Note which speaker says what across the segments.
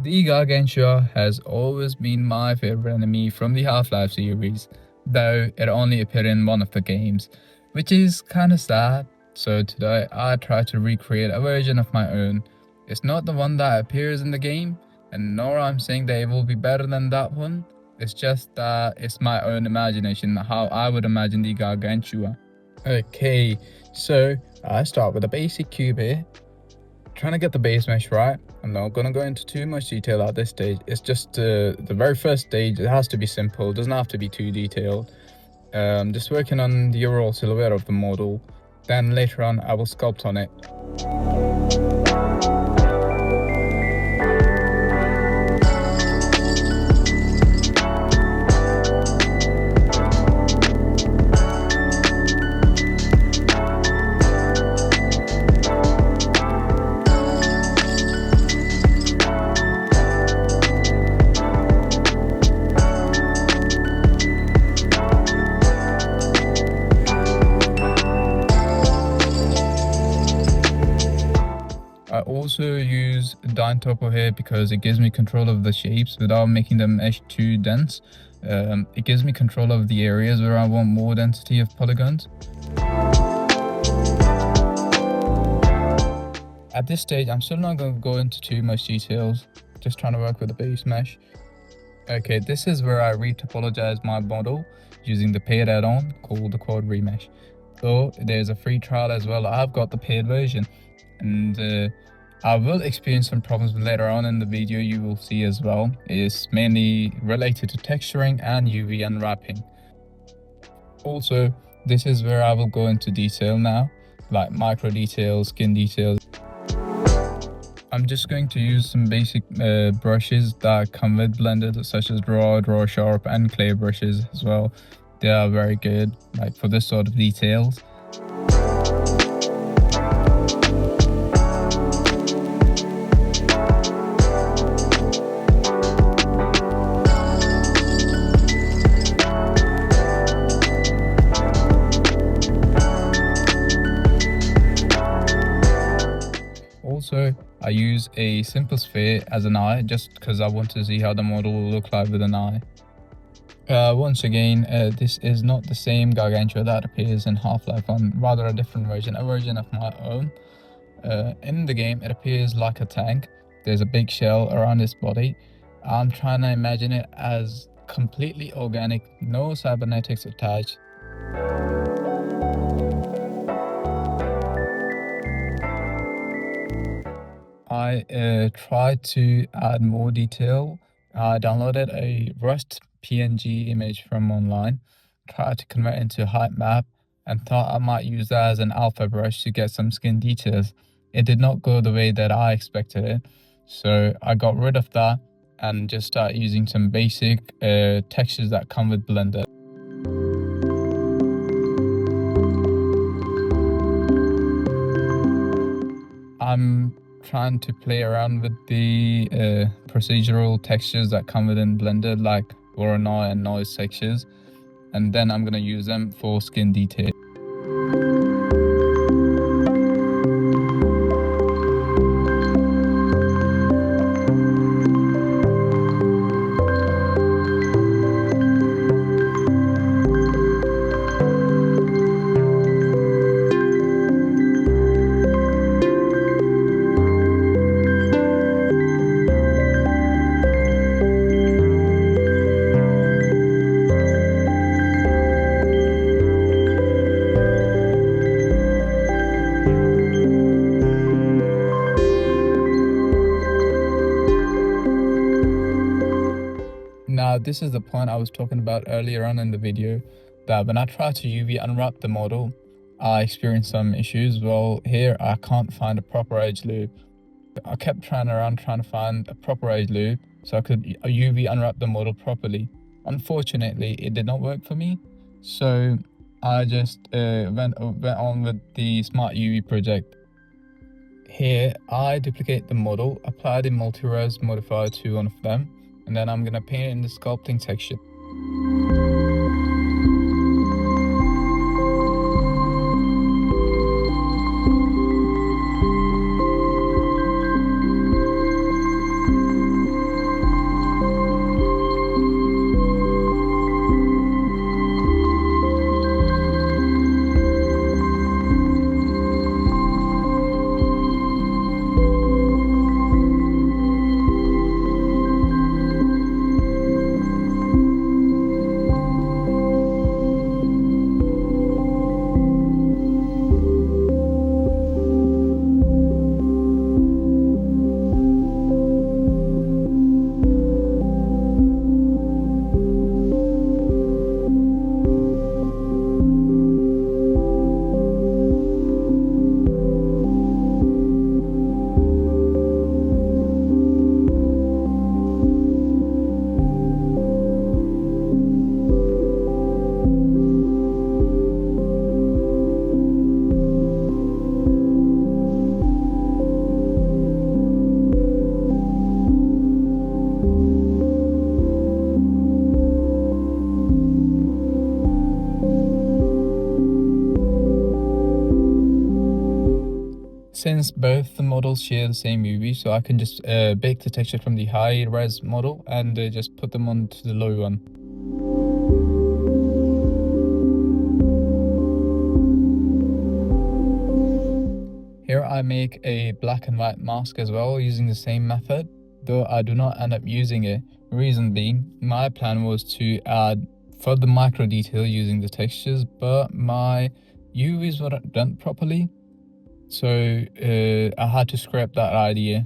Speaker 1: The Gargantua has always been my favorite enemy from the Half-Life series, though it only appeared in one of the games, which is kinda sad. So today I try to recreate a version of my own. It's not the one that appears in the game, and nor I'm saying that it will be better than that one. It's just that it's my own imagination, how I would imagine the Gargantua. Okay, so I start with a basic cube here. Trying to get the base mesh right. I'm not gonna go into too much detail at this stage. It's just the very first stage. It has to be simple. It doesn't have to be too detailed. Just working on the overall silhouette of the model. Then later on, I will sculpt on it. I also use Dyntopo here because it gives me control of the shapes without making them mesh too dense. It gives me control of the areas where I want more density of polygons. At this stage, I'm still not going to go into too much details, just trying to work with the base mesh. Okay, this is where I retopologize my model using the paid add-on called the Quad Remesh. So there's a free trial as well. I've got the paid version, and I will experience some problems later on in the video. You will see as well. It's mainly related to texturing and UV unwrapping. Also, this is where I will go into detail now, like micro details, skin details. I'm just going to use some basic brushes that come with Blender, such as Draw Sharp, and clay brushes as well. They are very good, like for this sort of details. Also, I use a simple sphere as an eye just because I want to see how the model will look like with an eye. Once again, this is not the same Gargantua that appears in Half-Life 1, rather a different version, a version of my own. In the game, it appears like a tank. There's a big shell around its body. I'm trying to imagine it as completely organic, no cybernetics attached. I tried to add more detail. I downloaded a Rust PNG image from online, tried to convert it into a height map, and thought I might use that as an alpha brush to get some skin details. It did not go the way that I expected it, so I got rid of that and just started using some basic textures that come with Blender. I'm trying to play around with the procedural textures that come within Blender, like Voronoi and noise textures, and then I'm gonna use them for skin detail. Now, this is the point I was talking about earlier on in the video, that when I try to UV unwrap the model, I experience some issues. Well, here I can't find a proper edge loop. I kept trying to find a proper edge loop so I could UV unwrap the model properly. Unfortunately, it did not work for me, so I just went on with the Smart UV project. Here, I duplicate the model, apply the Multires modifier to one of them, and then I'm gonna paint it in the sculpting section. Since both the models share the same UV, so I can just bake the texture from the high res model and just put them onto the low one. Here I make a black and white mask as well using the same method, though I do not end up using it. Reason being, my plan was to add further micro detail using the textures, but my UVs weren't done properly, so I had to scrap that idea.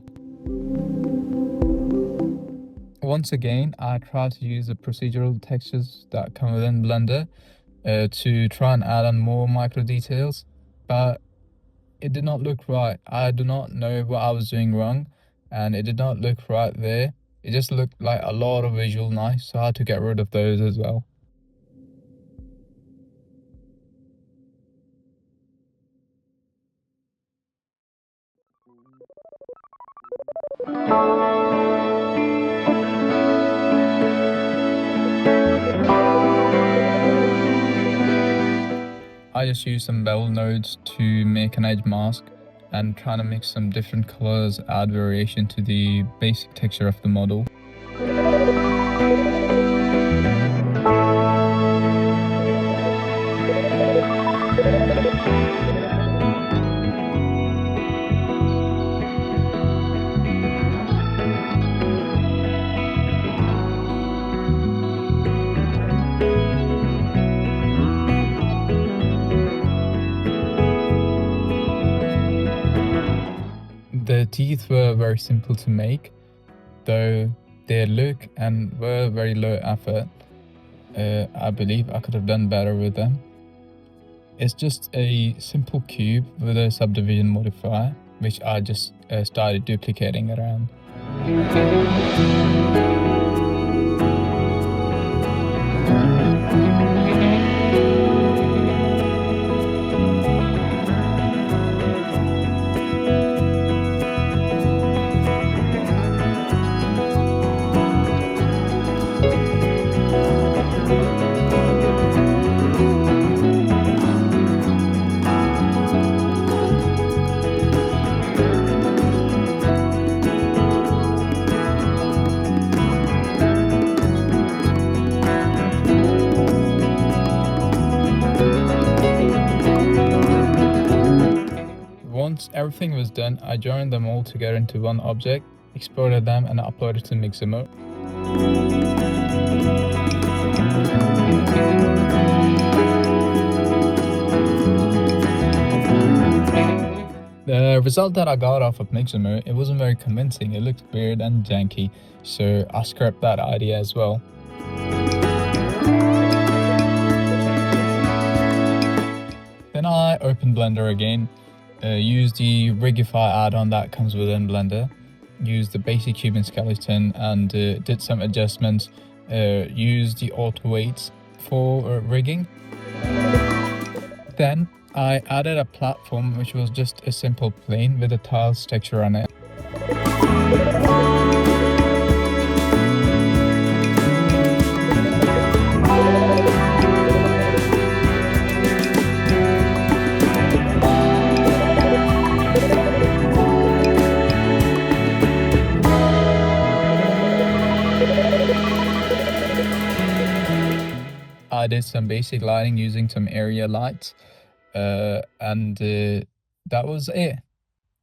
Speaker 1: Once again, I tried to use the procedural textures that come within Blender to try and add on more micro details, but it did not look right. I do not know what I was doing wrong, and it did not look right there. It just looked like a lot of visual noise, so I had to get rid of those as well. I just used some bevel nodes to make an edge mask and trying to mix some different colors, add variation to the basic texture of the model. The teeth were very simple to make, though their look and were very low effort. I believe I could have done better with them. It's just a simple cube with a subdivision modifier, which I just started duplicating around. Once everything was done, I joined them all together into one object, exported them and uploaded to Mixer mode. The result that I got off of Mixer mode, it wasn't very convincing. It looked weird and janky, so I scrapped that idea as well. Then I opened Blender again, used the Rigify add-on that comes within Blender, used the basic human skeleton and did some adjustments, used the auto weights for rigging. Then I added a platform which was just a simple plane with a tiles texture on it. I did some basic lighting using some area lights, and that was it.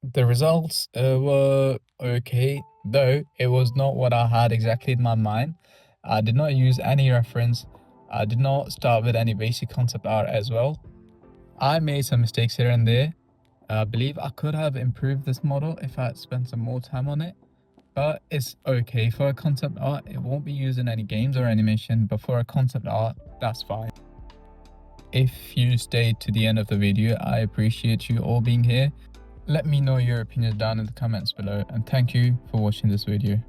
Speaker 1: The results were okay, though it was not what I had exactly in my mind. I did not use any reference. I did not start with any basic concept art as well. I made some mistakes here and there. I believe I could have improved this model if I had spent some more time on it. But it's okay for a concept art. It won't be used in any games or animation, but for a concept art, that's fine. If you stayed to the end of the video, I appreciate you all being here. Let me know your opinions down in the comments below, and thank you for watching this video.